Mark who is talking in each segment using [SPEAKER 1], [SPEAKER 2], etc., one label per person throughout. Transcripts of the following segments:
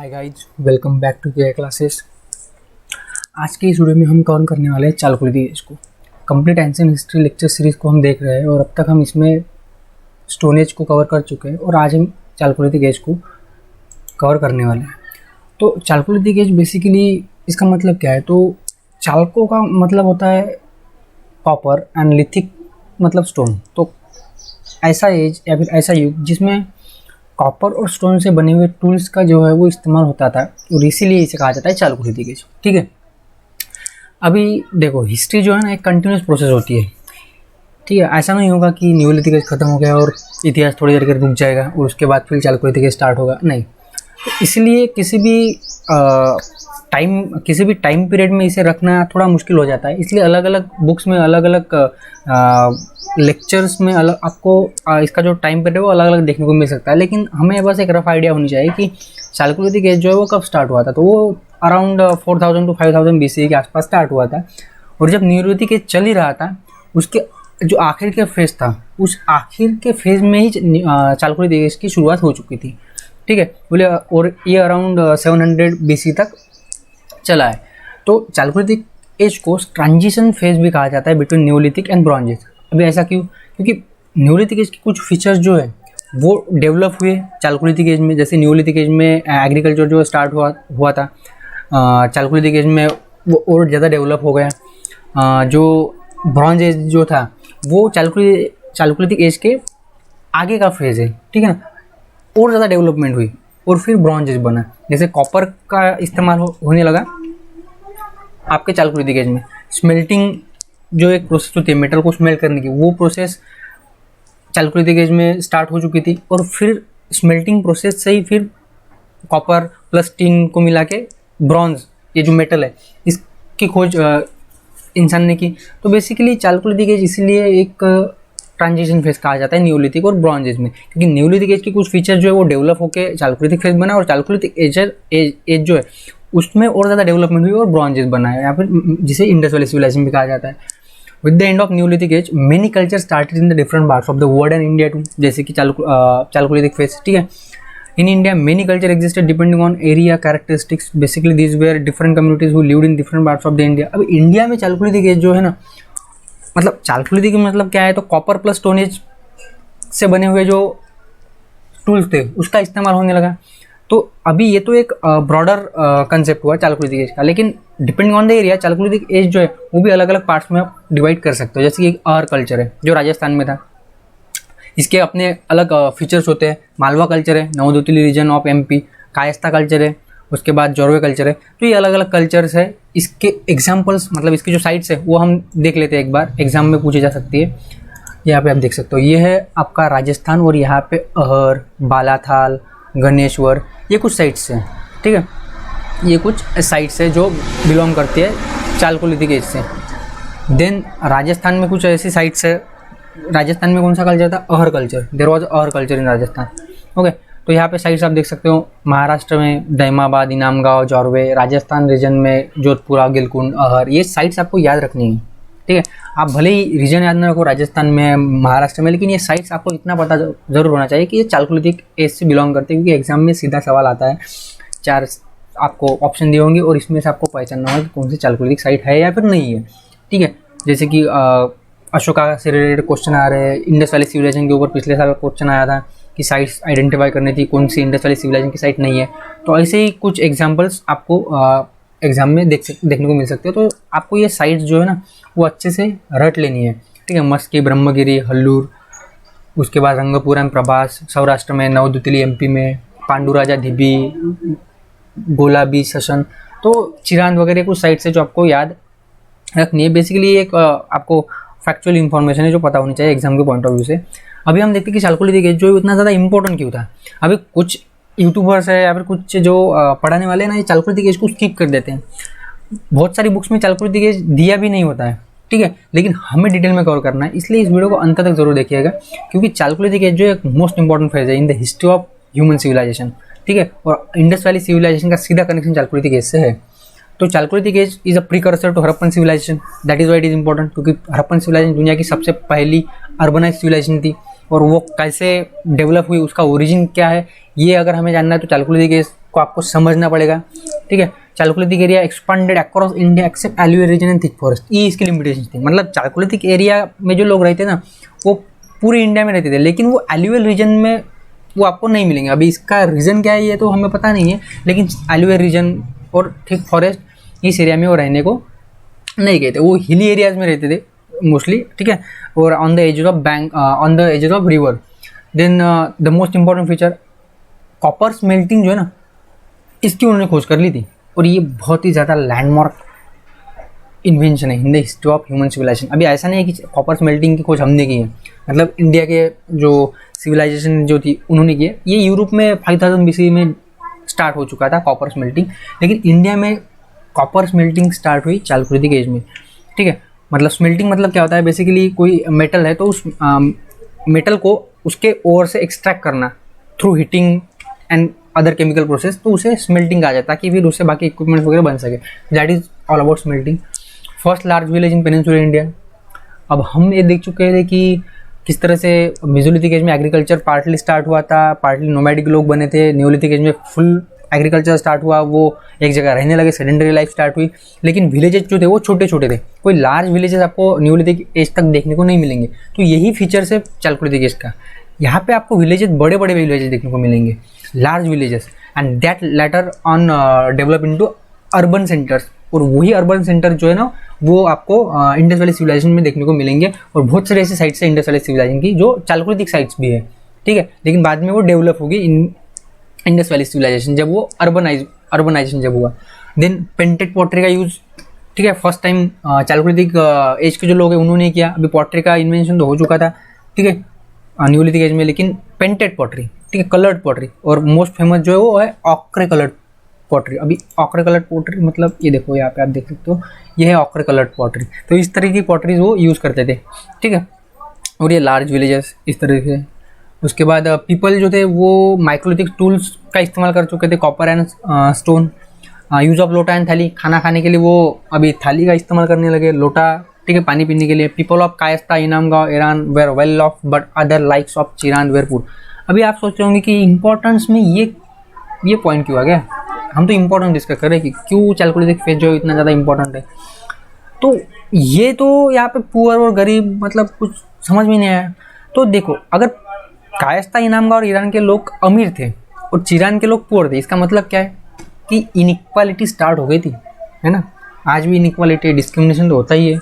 [SPEAKER 1] Hi guys, welcome back to K classes. आज के इस वीडियो में हम कवर करने वाले हैं चालकुलिती एज को। Complete ancient history lecture series को हम देख रहे हैं और अब तक हम इसमें स्टोन एज को कवर कर चुके हैं और आज हम चालकुलिती एज को कवर करने वाले हैं। तो चालकुलिती एज बेसिकली इसका मतलब क्या है? तो चालको का मतलब होता है कॉपर एंड लिथिक मतलब स्टोन। तो ऐसा एज या फिर ऐसा युग जिसमें कॉपर और स्टोन से बने हुए टूल्स का जो है वो इस्तेमाल होता था और इसीलिए इसे कहा जाता है चालकुलिती एज। ठीक है, अभी देखो हिस्ट्री जो है ना एक कंटिन्यूस प्रोसेस होती है। ठीक है, ऐसा नहीं होगा कि न्यूलिथिक एज खत्म हो गया और इतिहास थोड़ी देर के रुक जाएगा और उसके बाद फिर चालकुलिती एज स्टार्ट होगा, नहीं। तो इसलिए किसी भी टाइम पीरियड में इसे रखना थोड़ा मुश्किल हो जाता है। इसलिए अलग अलग बुक्स में अलग अलग लेक्चर्स में अलग आपको इसका जो टाइम पीरियड है वो अलग अलग देखने को मिल सकता है। लेकिन हमें बस एक रफ आइडिया होनी चाहिए कि चालकुलिती एज जो है वो कब स्टार्ट हुआ था। तो वो अराउंड 4000 टू 5000 BC के आसपास स्टार्ट हुआ था और जब न्यूलिथिक एज चल ही रहा था उसके जो आखिर के फेज़ था उस आखिर के फेज़ में ही चालकुलिती एज की शुरुआत हो चुकी थी। ठीक है, बोले और ये अराउंड 700 BC तक चला है। तो चालकुलिती एज को ट्रांजिशन फेज भी कहा जाता है between Neolithic and bronze age. अभी ऐसा क्यों? क्योंकि न्यूलिथिक एज के कुछ फीचर्स जो है वो डेवलप हुए चालकुलिती एज में। जैसे न्यूलिथिक एज में एग्रीकल्चर जो स्टार्ट हुआ था, चालकुलिती एज में वो और ज़्यादा डेवलप हो गया। जो ब्रॉन्ज एज जो था वो चालकुलिती एज के आगे का फेज है। ठीक है ना, और ज़्यादा डेवलपमेंट हुई और फिर ब्रॉन्ज एज बना। जैसे कॉपर का इस्तेमाल होने लगा आपके चालकुलिती एज में। स्मेल्टिंग जो एक प्रोसेस होती है मेटल को स्मेल्ट करने की, वो प्रोसेस चालकुलिती एज में स्टार्ट हो चुकी थी और फिर स्मेल्टिंग प्रोसेस से ही फिर कॉपर प्लस टिन को मिला के ब्रॉन्ज, ये जो मेटल है, इसकी खोज इंसान ने की। तो बेसिकली चालकुलिती एज इसलिए एक ट्रांजिशन फेज कहा जाता है न्यूलिथिक और ब्रॉन्ज एज में, क्योंकि न्यूलिथिक एज के कुछ फीचर जो है वो डेवलप होकर चालकुलिथिक फेज बना और चालकुलिथिक एज जो है उसमें और ज़्यादा डेवलपमेंट हुई और ब्रॉन्ज एज बना है, या फिर जिसे इंडस वैली सिविलाइजेशन भी कहा जाता है। With the end of neolithic age many culture started in the different parts of the world and India too, जैसे कि चालकुलिथिक फेज। ठीक है, in India many culture existed depending on area characteristics. Basically these were different communities who lived in different parts of the India. अब India में chalcolithic as जो है ना, मतलब चालकुलिती का मतलब क्या है? तो कॉपर प्लस स्टोन एज से बने हुए जो टूल्स थे उसका इस्तेमाल होने लगा। तो अभी ये तो एक ब्रॉडर कंसेप्ट हुआ चालकुलिती एज का, लेकिन depending on the area chalcolithic age जो है वो भी अलग अलग पार्ट्स में आप डिवाइड कर सकते हो। जैसे कि एक अहर कल्चर है जो राजस्थान में था, इसके अपने अलग फीचर्स होते हैं। मालवा कल्चर है नवदुतली रीजन ऑफ MP, कायस्था कल्चर है, उसके बाद जोरवे कल्चर है। तो ये अलग अलग कल्चर्स है। इसके एग्जाम्पल्स मतलब इसकी जो साइट्स है वो हम देख लेते हैं, एक बार एग्जाम में पूछी जा सकती है। यहाँ पे आप देख सकते हो, ये है आपका राजस्थान और यहाँ पे अहर, बालाथाल, गणेश्वर, ये कुछ साइट्स हैं। ठीक है, ये कुछ साइट्स है जो बिलोंग करती है चालकुलिती एज से। देन राजस्थान में कुछ ऐसी साइट्स है। राजस्थान में कौन सा कल्चर था? Ahar culture. There was Ahar culture in Rajasthan. Okay, तो यहाँ पे साइट्स आप देख सकते हो। महाराष्ट्र में दहमाबाद, इनामगांव, जोरवे। राजस्थान रीजन में जोधपुरा, गिलकुंड, अहर। ये साइट्स आपको याद रखनी है। ठीक है, आप भले ही रीजन याद ना रखो राजस्थान में, महाराष्ट्र में, लेकिन ये साइट्स आपको इतना पता जरूर होना चाहिए कि ये चालकुलिती एज से बिलोंग करते हैं, क्योंकि एग्जाम में सीधा सवाल आता है। 4 आपको ऑप्शन दिए होंगे और इसमें से आपको पहचानना होगा कि कौन सी चालकुलिती साइट है या फिर नहीं है। ठीक है, जैसे कि अशोका से रिलेटेड क्वेश्चन आ रहे हैं। इंडस वैली सिविलाइजेशन के ऊपर पिछले साल क्वेश्चन आया था कि साइट्स आइडेंटिफाई करनी थी, कौन सी इंडस वैली सिविलाइजेशन की साइट नहीं है। तो ऐसे ही कुछ एग्जाम्पल्स आपको एग्जाम में देखने को मिल सकते हो। तो आपको ये साइट्स जो है ना वो अच्छे से रट लेनी है। ठीक है, मस्की, ब्रह्मगिरी, हल्लूर, उसके बाद रंगपुरम, प्रभास सौराष्ट्र में, नवदुतली MP में, पांडुराजा धिबी, गोलाबी, सशन। तो चिरांद वगैरह कुछ साइट्स है जो आपको याद रखनी है। बेसिकली एक आपको फैक्चुअल इन्फॉर्मेशन है जो पता होनी चाहिए एग्जाम के पॉइंट ऑफ व्यू से। अभी हम देखते हैं कि चालकुलिती एज जो इतना ज़्यादा इंपॉर्टेंट क्यों था। अभी कुछ यूट्यूबर्स है या फिर कुछ जो पढ़ाने वाले हैं ना, ये चालकुलिती एज को स्किप कर देते हैं। बहुत सारी बुक्स में चालकुलिती एज दिया भी नहीं होता है। ठीक है, लेकिन हमें डिटेल में कवर करना है, इसलिए इस वीडियो को अंत तक जरूर देखिएगा, क्योंकि चालकुलिती एज जो एक मोस्ट इंपॉर्टेंट फेज है in the history of human civilisation. ठीक है, और इंडस वैली सिविलाइजेशन का सीधा कनेक्शन चालकुलिती एज से है। तो chalcolithic age is a precursor to Harappan civilisation. That is why it is important, क्योंकि हड़प्पन सिविलाइजेशन दुनिया की सबसे पहली अर्बनाइज सिविलाइजेशन थी और वो कैसे डेवलप हुई, उसका ओरिजिन क्या है, ये अगर हमें जानना है तो चालकुलिती एज को आपको समझना पड़ेगा, ठीक है। Chalcolithic area expanded across India except alluvial region and thick forest, ये इसकी लिमिटेशन थी। मतलब चालकोलिथिक एरिया में जो लोग रहते ना वो पूरे इंडिया में रहते थे, लेकिन वो एलुवियल रीजन में वो आपको नहीं मिलेंगे। अभी इसका रीज़न क्या है ये तो हमें पता नहीं है, लेकिन एलुवियल रीजन और थिक फॉरेस्ट इस एरिया में वो रहने को नहीं गए थे, वो हिली एरियाज में रहते थे मोस्टली, ठीक है। और on the edges of bank, on the edges of river. Then the most important feature copper smelting जो है ना, इसकी उन्होंने खोज कर ली थी, और ये बहुत ही ज़्यादा लैंडमार्क इन्वेंशन है in the history of human civilisation. अभी ऐसा नहीं है कि कॉपर स्मेल्टिंग की खोज हमने की है, मतलब इंडिया के जो सिविलाइजेशन जो थी उन्होंने की है। ये यूरोप में 5000 BC में स्टार्ट हो चुका था कॉपर स्मेल्टिंग, लेकिन इंडिया में कॉपर स्मेल्टिंग स्टार्ट हुई चालकोलिथिक एज में, ठीक है। मतलब स्मेल्टिंग मतलब क्या होता है, बेसिकली कोई मेटल है तो उस मेटल को उसके ओर से एक्सट्रैक्ट करना through heating and other chemical process, तो उसे स्मेल्टिंग कहा जाता है, ताकि फिर उससे बाकी इक्विपमेंट्स वगैरह बन सके। That is all about smelting. First large village in peninsular India. अब हम ये देख चुके थे कि किस तरह से मेसोलिथिक एज में एग्रीकल्चर पार्टली स्टार्ट हुआ था, पार्टली नोमैडिक लोग बने थे। न्यूलिथिक एज में फुल एग्रीकल्चर स्टार्ट हुआ, वो एक जगह रहने लगे, सेडेंडरी लाइफ स्टार्ट हुई। लेकिन विलेजेस जो थे वो छोटे छोटे थे, कोई लार्ज विलेजेस आपको न्यूलिथिक एज तक देखने को नहीं मिलेंगे। तो यही फीचर्स है चालकोलिथिक एज का। यहाँ पे आपको विलेजेस, बड़े बड़े विलेजेस देखने को मिलेंगे, large villages, and that later on develop into urban centres. और वही अर्बन सेंटर जो है ना वो आपको इंडस वैली सिविलाइजेशन में देखने को मिलेंगे। और बहुत सारे ऐसे साइट्स हैं इंडस वैली सिविलाइजेशन की जो चालकोलिथिक साइट्स भी है, ठीक है। लेकिन बाद में वो डेवलप होगी इंडस वैली सिविलाइजेशन, जब वो अर्बनाइजेशन जब हुआ। देन पेंटेड पॉटरी का यूज़, ठीक है, फर्स्ट टाइम चालकोलिथिक एज के जो लोग हैं उन्होंने किया। अभी पॉटरी का इन्वेंशन तो हो चुका था, ठीक है, न्यूलिथिक एज में, लेकिन पेंटेड पॉटरी, ठीक है, कलर्ड पॉटरी। और मोस्ट फेमस जो है वो है ऑक्रे कलर्ड पॉटरी। अभी ऑक्रे कलर्ड पॉटरी मतलब ये देखो, यहाँ पे आप देख सकते हो, ये है ऑक्रे कलर्ड पॉटरी। तो इस तरह की पॉटरीज वो यूज़ करते थे, ठीक है। और ये लार्ज विलेजेस इस तरह से। उसके बाद पीपल जो थे वो माइक्रोलिथिक टूल्स का इस्तेमाल कर चुके थे, copper and stone. Use of लोटा एंड थाली, खाना खाने के लिए वो अभी थाली का इस्तेमाल करने लगे, लोटा, ठीक है, पानी पीने के लिए। People of Kayatha, Inamgaon, Eran were well off but other likes of Chirand were poor. अभी आप सोच रहे होंगे कि इंपॉर्टेंस में ये पॉइंट क्यों आ गया। हम तो इंपॉर्टेंट डिस्कस कर रहे हैं कि क्यों चालकोलिथिक फेज जो इतना ज़्यादा इंपॉर्टेंट है। तो ये तो यहाँ पे पुअर और गरीब मतलब कुछ समझ में नहीं आया। तो देखो, अगर कायस्ता, इनामगांव और ईरान के लोग अमीर थे और चिरान के लोग पुअर थे, इसका मतलब क्या है कि इनइक्वालिटी स्टार्ट हो गई थी, है ना। आज भी इनइक्वालिटी, डिस्क्रिमिनेशन तो होता ही है,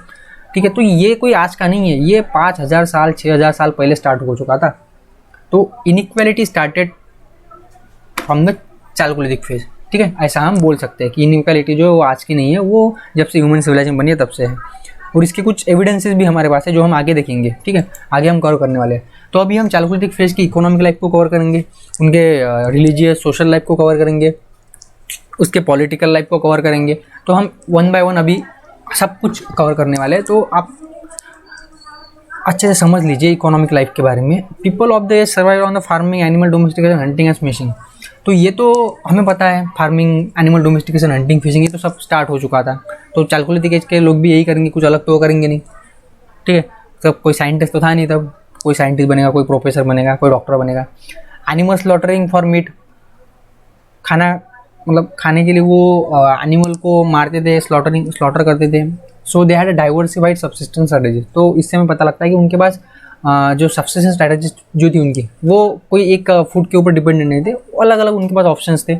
[SPEAKER 1] ठीक है। तो ये कोई आज का नहीं है, ये 5000 साल 6000 साल पहले स्टार्ट हो चुका था। तो inequality started from the Chalcolithic phase, ठीक है। ऐसा हम बोल सकते हैं कि इनइक्वालिटी जो है वो आज की नहीं है, वो जब से ह्यूमन सिविलाइजेशन बनी है तब से है। और इसके कुछ एविडेंसेस भी हमारे पास है जो हम आगे देखेंगे, ठीक है, आगे हम कवर करने वाले हैं। तो अभी हम चालकोलिथिक फेज की इकोनॉमिक लाइफ को कवर करेंगे, उनके रिलीजियस सोशल लाइफ को कवर करेंगे, उसके पॉलिटिकल लाइफ को कवर करेंगे। तो हम 1 बाय 1 अभी सब कुछ कवर करने वाले हैं, तो आप अच्छे से समझ लीजिए इकोनॉमिक लाइफ के बारे में। People of the age survive on the farming, animal domestication, hunting and fishing. तो ये तो हमें पता है, farming, animal domestication, hunting, fishing, ये तो सब स्टार्ट हो चुका था। तो चालकोलिथिक एज के लोग भी यही करेंगे, कुछ अलग तो वो करेंगे नहीं, ठीक है। तब कोई साइंटिस्ट तो था नहीं, तब कोई साइंटिस्ट बनेगा, कोई प्रोफेसर बनेगा, कोई डॉक्टर बनेगा। एनिमल स्लॉटरिंग फॉर मीट, खाना मतलब खाने के लिए वो एनिमल को मारते थे, स्लॉटर करते थे। So they had a diversified subsistence strategy. तो इससे हमें पता लगता है कि उनके पास जो सब्सिस्टेंस स्ट्रेटेजी जो थी उनकी, वो कोई एक फूड के ऊपर डिपेंडेंट नहीं थे, अलग अलग उनके पास ऑप्शंस थे।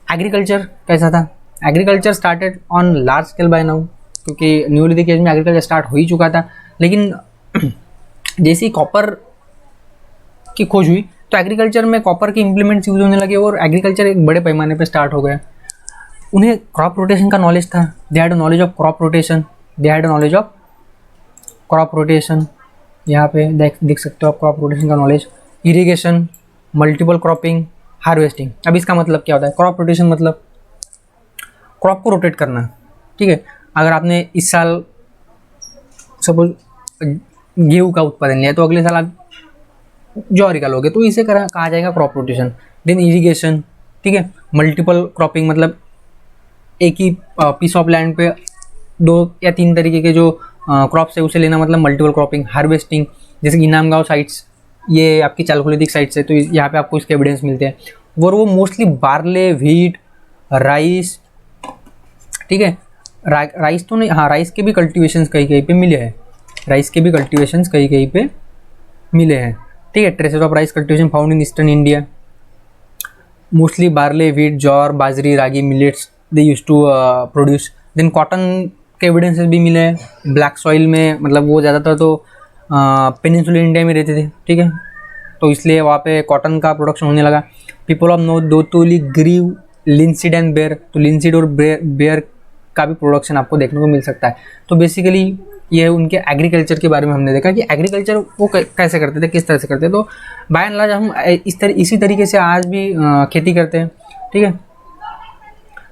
[SPEAKER 1] एग्रीकल्चर कैसा था? Agriculture started on large scale bye now, क्योंकि न्यूलिथिक एज में एग्रीकल्चर स्टार्ट हो ही चुका था। लेकिन जैसे ही कॉपर की खोज हुई तो एग्रीकल्चर में कॉपर के इम्प्लीमेंट्स यूज होने लगे और एग्रीकल्चर एक बड़े पैमाने पे स्टार्ट हो गया। उन्हें क्रॉप रोटेशन का नॉलेज था, they had knowledge of crop rotation, they had knowledge of crop rotation. यहाँ पे देख सकते हो आप क्रॉप रोटेशन का knowledge. Irrigation, multiple cropping, harvesting. अब इसका मतलब क्या होता है? क्रॉप रोटेशन मतलब क्रॉप को रोटेट करना, ठीक है। अगर आपने इस साल सपोज गेहूँ का उत्पादन लिया तो अगले साल आप ज्वार का लोगे, तो इसे कहा जाएगा क्रॉप रोटेशन। देन इरिगेशन, ठीक है। मल्टीपल क्रॉपिंग मतलब एक ही पीस ऑफ लैंड पे 2 या 3 तरीके के जो क्रॉप्स है उसे लेना, मतलब मल्टीपल क्रॉपिंग। हार्वेस्टिंग, जैसे कि इनामगांव साइट्स, ये आपकी चालकोलिथिक साइट्स है, तो यहाँ पे आपको इसके एविडेंस मिलते हैं। वो मोस्टली बार्ले, व्हीट, राइस, ठीक है, राइस तो नहीं, हाँ राइस के भी कल्टिवेशंस कहीं कहीं पे मिले हैं, राइस के भी कल्टिवेशंस कहीं कहीं पे मिले हैं, ठीक है। Traces of rice cultivation found in eastern India, mostly barley, wheat, jowar, bajri, ragi, millets they use to produce. Then cotton के एविडेंसेस भी मिले हैं ब्लैक सॉइल में, मतलब वो ज़्यादातर तो पेनिनसुलर इंडिया में रहते थे, ठीक है, तो इसलिए वहाँ पे कॉटन का प्रोडक्शन होने लगा। People of north Datoli grew linseed and ber, तो लिंसीड और बेयर का भी प्रोडक्शन आपको देखने को मिल सकता है। तो बेसिकली ये उनके एग्रीकल्चर के बारे में हमने देखा कि एग्रीकल्चर वो कैसे करते थे, किस तरह से करते थे। तो बाय एंड लार्ज हम इसी तरीके से आज भी खेती करते हैं, ठीक है।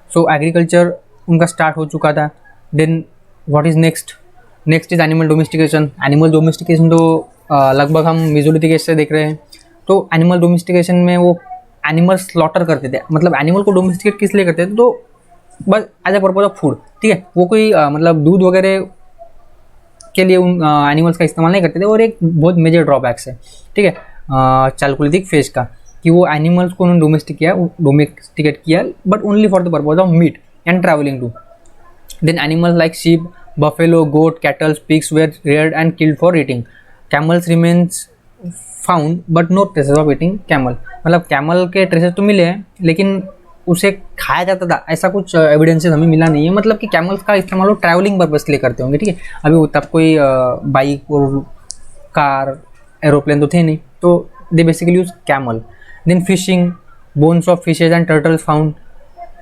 [SPEAKER 1] सो एग्रीकल्चर उनका स्टार्ट हो चुका था। Then what is next is animal domestication. Animal domestication तो लगभग हम मेजोलिथिक से देख रहे हैं। तो एनिमल डोमेस्टिकेशन में वो एनिमल स्लॉटर करते थे, मतलब एनिमल को डोमेस्टिकेट किस लिए करते थे, तो बस as a purpose of food, ठीक है। वो कोई मतलब दूध वगैरह के लिए उन एनिमल्स का इस्तेमाल नहीं करते थे। और एक बहुत मेजर ड्रॉबैक्स है, ठीक है, चालकोलिथिक फेज का, कि वो एनिमल्स को उन्होंने डोमेस्टिकेट किया but only for the purpose of meat and travelling too. Then animals like sheep, buffalo, goat, cattles, pigs were reared and killed for eating. Camels remains found but no traces of eating camel, मतलब camel के traces तो मिले हैं लेकिन उसे खाया जाता था ऐसा कुछ एविडेंसेस हमें मिला नहीं है। मतलब कि कैमल्स का इस्तेमाल वो ट्रैवलिंग पर्पस के लिए करते होंगे, ठीक है। अभी तब कोई बाइक और कार, एरोप्लेन तो थे नहीं, तो they basically use camel. Then fishing, bones of fishes and turtles found.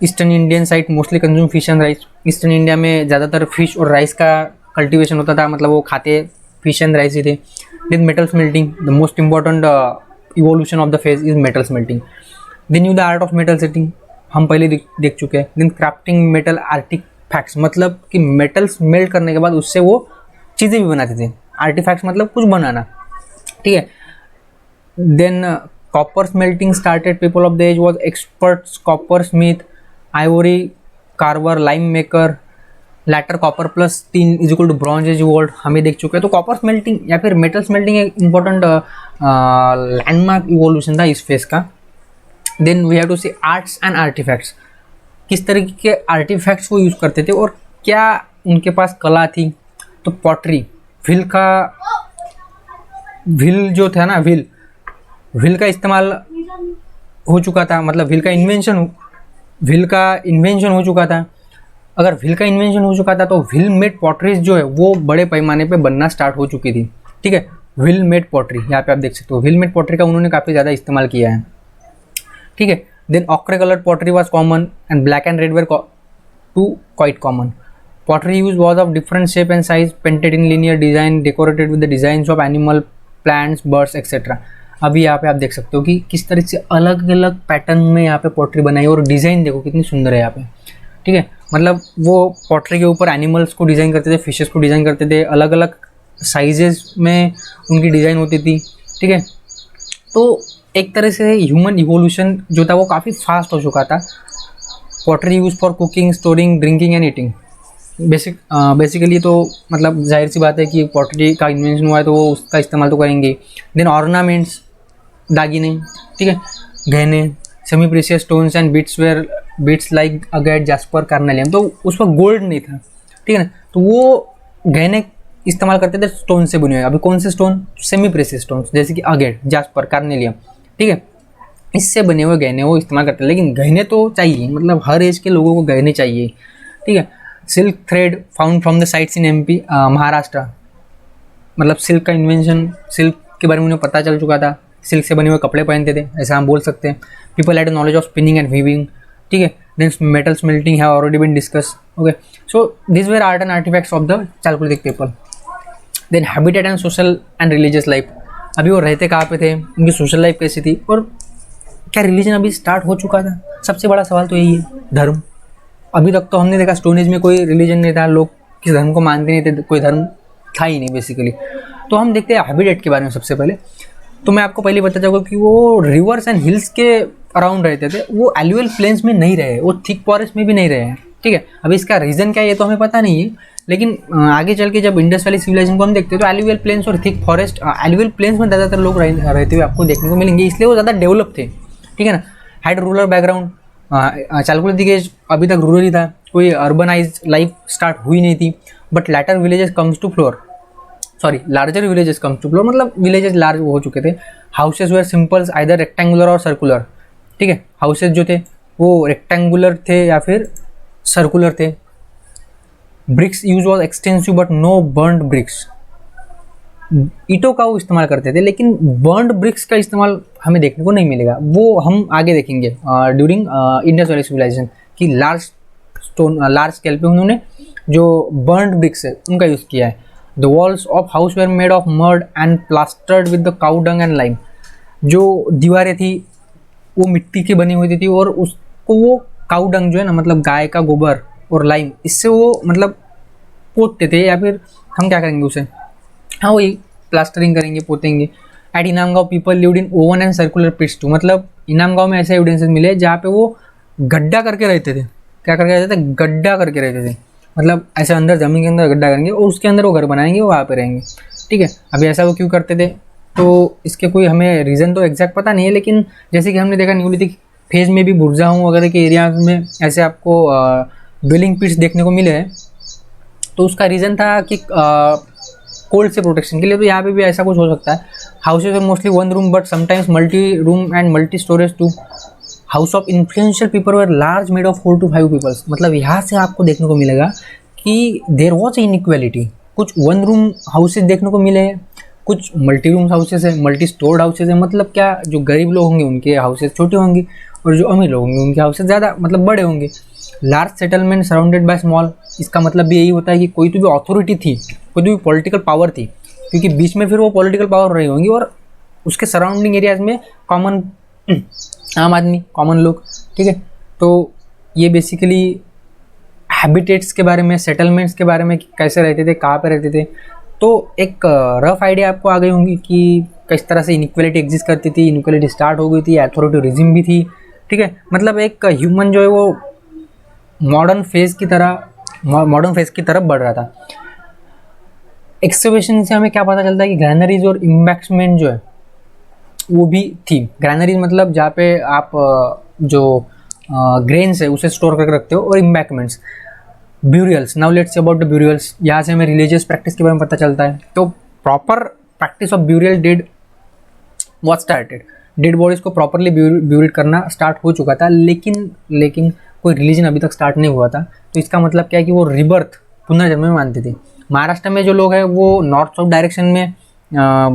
[SPEAKER 1] Eastern Indian side mostly consume fish and rice. Eastern India में ज़्यादातर फिश और राइस का कल्टिवेशन होता था, मतलब वो खाते फिश एंड राइस ही थे। Then metal smelting, the most important evolution of the phase is metal smelting. Then new the art of metal setting, हम पहले देख चुके हैं। देन क्राफ्टिंग मेटल आर्टिफैक्ट्स, मतलब कि मेटल स्मेल्ट करने के बाद उससे वो चीज़ें भी बनाते थे। आर्टिफैक्ट्स मतलब कुछ बनाना, ठीक है। Then copper smelting started, people of the age was experts, copper smith, ivory carver, lime maker, later copper plus 3 is equal to bronze age evolved, हमें देख चुके हैं। तो कॉपर स्मेल्टिंग या फिर मेटल स्मेल्टिंग एक इंपॉर्टेंट लैंडमार्क इवोल्यूशन था इस फेज का। Then we have to see arts and artifacts, किस तरीके के आर्टिफैक्ट्स वो यूज़ करते थे और क्या उनके पास कला थी। तो पॉटरी, व्हील जो था ना, व्हील का इस्तेमाल हो चुका था, मतलब व्हील का इन्वेंशन हो चुका था। अगर व्हील का इन्वेंशन हो चुका था तो व्हील मेड पॉटरीज जो है वो बड़े पैमाने पे बनना स्टार्ट हो चुकी थी, ठीक है। व्हील मेड पॉटरी, यहाँ पे आप देख सकते हो व्हील मेड पॉटरी का उन्होंने काफ़ी ज़्यादा इस्तेमाल किया है, ठीक है। Then ochre coloured pottery was common and black and red were too quite common. Pottery use was of different shape and size, painted in linear design, decorated with the designs of animal, plants, birds etcetera. अभी यहाँ पे आप देख सकते हो कि किस तरह से अलग अलग पैटर्न में यहाँ पे पॉटरी बनाई और डिज़ाइन देखो कितनी सुंदर है यहाँ पे, ठीक है। मतलब वो पॉटरी के ऊपर एनिमल्स को डिज़ाइन करते थे, फिशेस को डिज़ाइन करते थे, अलग अलग साइजेस में उनकी डिज़ाइन होती थी, ठीक है। तो एक तरह से ह्यूमन इवोल्यूशन जो था वो काफ़ी फास्ट हो चुका था। Pottery use for cooking, storing, drinking and eating. Basically तो मतलब जाहिर सी बात है कि पॉटरी का इन्वेंशन हुआ है तो वो उसका इस्तेमाल तो करेंगे। देन ऑर्नामेंट्स, दागिने, ठीक है, गहने, semi precious stones and beads like agate, jasper, carnelian. तो उस पर गोल्ड नहीं था, ठीक है ना, तो वो गहने इस्तेमाल करते थे स्टोन से बने हुए। अभी कौन से स्टोन? सेमी प्रीशियस स्टोन्स, जैसे कि अगेट, जैस्पर, कार्नेलियम, ठीक है, इससे बने हुए गहने वो इस्तेमाल करते हैं। लेकिन गहने तो चाहिए, मतलब हर एज के लोगों को गहने चाहिए, ठीक है। Silk thread found from the sites in MP, Maharashtra, मतलब सिल्क का इन्वेंशन, सिल्क के बारे में उन्हें पता चल चुका था, सिल्क से बने हुए कपड़े पहनते थे, ऐसा हम बोल सकते हैं। People had knowledge of spinning and weaving, ठीक है। Then metal smelting have already been discuss, okay. So this were art and artifacts of the chalcolithic people. Then habitat and social and religious life, अभी वो रहते कहाँ पे थे, उनकी social life कैसी थी, और क्या रिलीजन अभी स्टार्ट हो चुका था। सबसे बड़ा सवाल तो यही है, धर्म। अभी तक तो हमने देखा स्टोन एज में कोई रिलीजन नहीं था, लोग किस धर्म को मानते नहीं थे, कोई धर्म था ही नहीं बेसिकली। तो हम देखते हैं हैबिटेट के बारे में। सबसे पहले तो मैं आपको पहले बता चाहूँगा कि वो रिवर्स एंड हिल्स के अराउंड रहते थे, वो एल्यूअल प्लेन्स में नहीं रहे, वो थिक फॉरेस्ट में भी नहीं रहे हैं, ठीक है। अभी इसका रीज़न क्या है ये तो हमें पता नहीं है, लेकिन आगे चल के जब इंडस वैली सिविलाइजेशन को हम देखते हैं तो एल्यूअल प्लेन्स और थिक फॉरेस्ट, एल्यूअल प्लेन्स में ज़्यादातर लोग रहते हुए आपको देखने को मिलेंगे, इसलिए वो ज़्यादा डेवलप थे, ठीक है ना। हैड रूरल बैकग्राउंड, चालकुलिथिक एज अभी तक रूरल ही था, कोई अर्बनाइज लाइफ स्टार्ट हुई नहीं थी, but later villages comes to floor, sorry larger villages comes to floor, मतलब विलेजेस लार्ज हो चुके थे। Houses were simples either rectangular और सर्कुलर, ठीक है, हाउसेज जो थे वो रेक्टेंगुलर थे या फिर सर्कुलर थे। Bricks use was extensive but no burned bricks, ईंटों का वो इस्तेमाल करते थे, लेकिन बर्न्ड ब्रिक्स का इस्तेमाल हमें देखने को नहीं मिलेगा, वो हम आगे देखेंगे ड्यूरिंग इंडस वैली सिविलाइजेशन कि लार्ज स्केल पे उन्होंने जो बर्न्ड ब्रिक्स है उनका यूज़ किया है। The walls of house were made of mud and plastered with the cow dung and lime, जो दीवारें थी वो मिट्टी की बनी हुई थी और उसको वो काउ डंग जो है ना, मतलब गाय का गोबर और लाइम, इससे वो मतलब पोतते थे, या फिर हम क्या करेंगे उसे, हाँ वही प्लास्टरिंग करेंगे, पोतेंगे। At Inamgaon people lived in oval and circular pits too, मतलब इनाम गाँव में ऐसे एविडेंसेस मिले जहाँ पे वो गड्ढा करके रहते थे, क्या करके रहते थे, गड्ढा करके रहते थे, मतलब ऐसे अंदर ज़मीन के अंदर गड्ढा करेंगे और उसके अंदर वो घर बनाएंगे, वहाँ पे रहेंगे, ठीक है। अभी ऐसा वो क्यों करते थे, तो इसके कोई हमें रीज़न तो एग्जैक्ट पता नहीं है, लेकिन जैसे कि हमने देखा न्यूलिथिक फेज में भी बुर्जाहों वगैरह के एरिया में ऐसे आपको ड्वेलिंग पिट्स देखने को मिले हैं, तो उसका रीज़न था कि कोल्ड से प्रोटेक्शन के लिए, तो यहाँ पे भी ऐसा कुछ हो सकता है। Houses are mostly one room but sometimes multi room and multi storage too. House of influential people were large made of 4 to 5 peoples, मतलब यहाँ से आपको देखने को मिलेगा कि देयर वॉज इनइक्वालिटी, कुछ वन रूम हाउसेज देखने को मिले हैं, कुछ मल्टी रूम हाउसेज है, मल्टी स्टोर्ड हाउसेज है, मतलब क्या, जो गरीब लोग होंगे उनके हाउसेज छोटे होंगे और जो अमीर लोग होंगे उनके हाउसेज ज़्यादा मतलब बड़े होंगे। Large settlement surrounded by small, इसका मतलब भी यही होता है कि कोई तो भी अथॉरिटी थी, कोई तो भी पॉलिटिकल पावर थी, क्योंकि बीच में फिर वो पॉलिटिकल पावर रही होंगी और उसके सराउंडिंग एरियाज में कॉमन आम आदमी, कॉमन लोग, ठीक है। तो ये बेसिकली हैबिटेट्स के बारे में, सेटलमेंट्स के बारे में, कैसे रहते थे, कहाँ पे रहते थे, तो एक रफ आइडिया आपको आ गई होंगी कि किस तरह से इनइक्वालिटी एग्जिस्ट करती थी, इनइक्वालिटी स्टार्ट हो गई थी, अथॉरिटेरिज्म भी थी, ठीक है। मतलब एक ह्यूमन जो है वो मॉडर्न फेज की तरफ बढ़ रहा था। एक्सकवेशन से हमें क्या पता चलता है कि ग्रैनरीज और इम्बैक्समेंट जो है वो भी थी। ग्रैनरीज मतलब जहाँ पे आप जो ग्रेन्स है उसे स्टोर करके रखते हो, और embankments, burials. Now let's see about the burials, यहाँ से हमें रिलीजियस प्रैक्टिस के बारे में पता चलता है। तो proper practice of burial did was started, dead bodies को प्रॉपरली ब्यूरिड करना स्टार्ट हो चुका था, लेकिन कोई रिलीजन अभी तक स्टार्ट नहीं हुआ था। तो इसका मतलब क्या है कि वो रिबर्थ, पुनर्जन्म में मानते थे। महाराष्ट्र में जो लोग हैं वो नॉर्थ साउथ डायरेक्शन में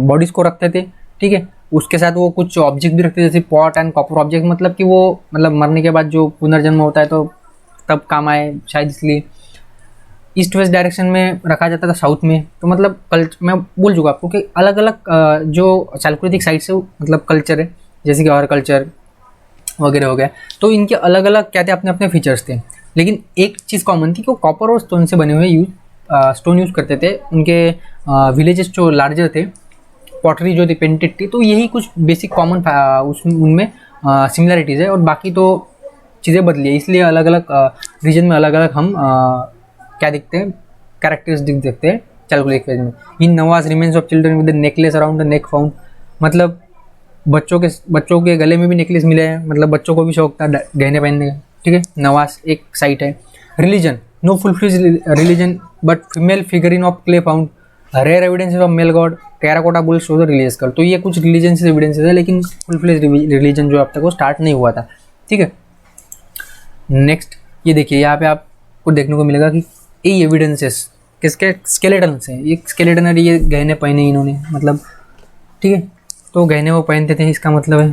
[SPEAKER 1] बॉडीज़ को रखते थे, ठीक है। उसके साथ वो कुछ ऑब्जेक्ट भी रखते थे, जैसे पॉट एंड कॉपर ऑब्जेक्ट, मतलब कि वो मतलब मरने के बाद जो पुनर्जन्म होता है तो तब काम आए शायद, इसलिए ईस्ट वेस्ट डायरेक्शन में रखा जाता था, साउथ में। तो मतलब मैं बोल चुका आपको कि अलग अलग जो चालकुलिथिक साइड से मतलब कल्चर है, जैसे कि और कल्चर वगैरह हो गया, तो इनके अलग अलग क्या थे, अपने अपने फीचर्स थे। लेकिन एक चीज़ कॉमन थी कि वो कॉपर और स्टोन से बने हुए स्टोन यूज़ करते थे। उनके विलेजेस जो लार्जर थे, पॉटरी जो थी पेंटेड थी, तो यही कुछ बेसिक कॉमन उनमें सिमिलरिटीज़ है, और बाकी तो चीज़ें बदली है। इसलिए अलग अलग रीजन में अलग अलग हम क्या दिखते हैं, कैरेक्टरिस्टिक देखते हैं चालकुलिथिक फेज में। In Nevasa remains of children with the necklace around the neck found, मतलब बच्चों के गले में भी नेकलेस मिले हैं, मतलब बच्चों को भी शौक था गहने पहनने का, ठीक है। नवाज एक साइट है। Religion, no full fledge religion but female figurine of clay found, rare evidences of male god, terracotta bull show the religious cult. तो ये कुछ रिलीजन से एविडेंसेस है, लेकिन फुल फ्लेज रिलीजन जो अब तक वो स्टार्ट नहीं हुआ था, ठीक है। नेक्स्ट ये देखिए, यहाँ पे आपको देखने को मिलेगा कि ये एविडेंसेस किसके, स्केलेटन से। ये स्केलेटन है, ये गहने पहने इन्होंने, मतलब ठीक है, तो गहने वो पहनते थे, इसका मतलब है।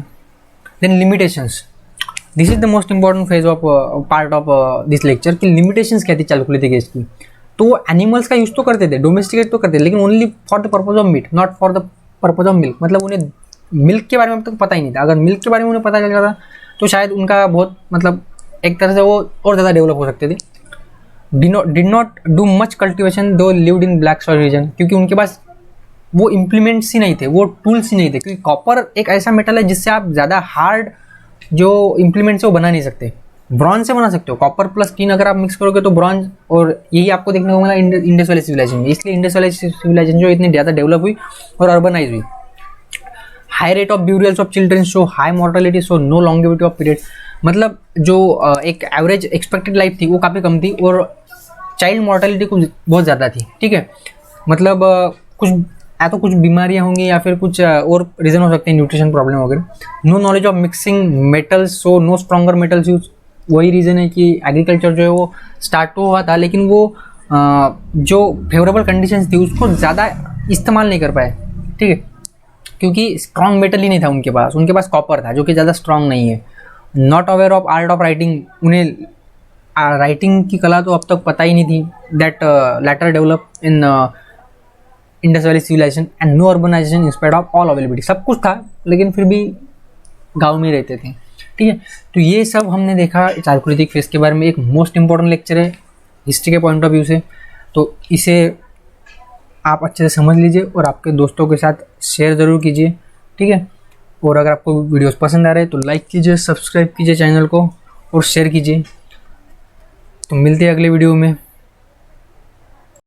[SPEAKER 1] Then limitations, this is the most important phase of part of this lecture कि लिमिटेशंस क्या थी चालकुलिथिक एज की। तो वो एनिमल्स का यूज़ तो करते थे, डोमेस्टिकेट तो करते थे, लेकिन only for the purpose of meet, not for the purpose of milk. मतलब उन्हें मिल्क के बारे में अब तक पता ही नहीं था। अगर मिल्क के बारे में उन्हें पता चल जाता तो शायद उनका बहुत मतलब एक तरह से वो और ज़्यादा डेवलप हो सकते थे। Did not do much cultivation though lived in black soil region, क्योंकि उनके पास वो इम्प्लीमेंट्स ही नहीं थे, वो टूल्स ही नहीं थे, क्योंकि कॉपर एक ऐसा मेटल है जिससे आप ज़्यादा हार्ड जो इम्प्लीमेंट्स है वो बना नहीं सकते। ब्रॉन्ज से बना सकते हो, कॉपर प्लस टीन अगर आप मिक्स करोगे तो ब्रॉन्ज, और यही आपको देखने को मिला इंडस वैली सिविलाइजेशन में। इसलिए इंडस वैली सिविलाइजेशन जो इतनी ज़्यादा डेवलप हुई और अर्बनाइज हुई। High rate of burials of children show high mortality so no longevity of period, मतलब जो एक एवरेज एक्सपेक्टेड लाइफ थी वो काफ़ी कम थी और चाइल्ड मॉर्टेलिटी कुछ बहुत ज़्यादा थी, ठीक है। मतलब कुछ या तो कुछ बीमारियां होंगी या फिर कुछ और रीज़न हो सकते हैं, न्यूट्रिशन प्रॉब्लम वगैरह। No knowledge of mixing metals so no stronger metals use, वही रीज़न है कि एग्रीकल्चर जो है वो स्टार्ट तो हुआ था लेकिन वो जो फेवरेबल कंडीशंस थी उसको ज़्यादा इस्तेमाल नहीं कर पाए, ठीक है, क्योंकि स्ट्रॉन्ग मेटल ही नहीं था उनके पास कॉपर था जो कि ज़्यादा स्ट्रॉन्ग नहीं है। Not aware of art of writing, उन्हें राइटिंग की कला तो अब तक पता ही नहीं थी। That later develop in Indus valley civilization and no urbanization inspired of all availability, सब कुछ था लेकिन फिर भी गांव में रहते थे, ठीक है। तो ये सब हमने देखा चालकोलिथिक फेज के बारे में। एक मोस्ट इंपॉर्टेंट लेक्चर है हिस्ट्री के पॉइंट ऑफ व्यू से, तो इसे आप अच्छे से समझ लीजिए और आपके दोस्तों के साथ शेयर ज़रूर कीजिए, ठीक है। और अगर आपको वीडियोस पसंद आ रहे हैं तो लाइक कीजिए, सब्सक्राइब कीजिए चैनल को और शेयर कीजिए। तो मिलते हैं अगले वीडियो में।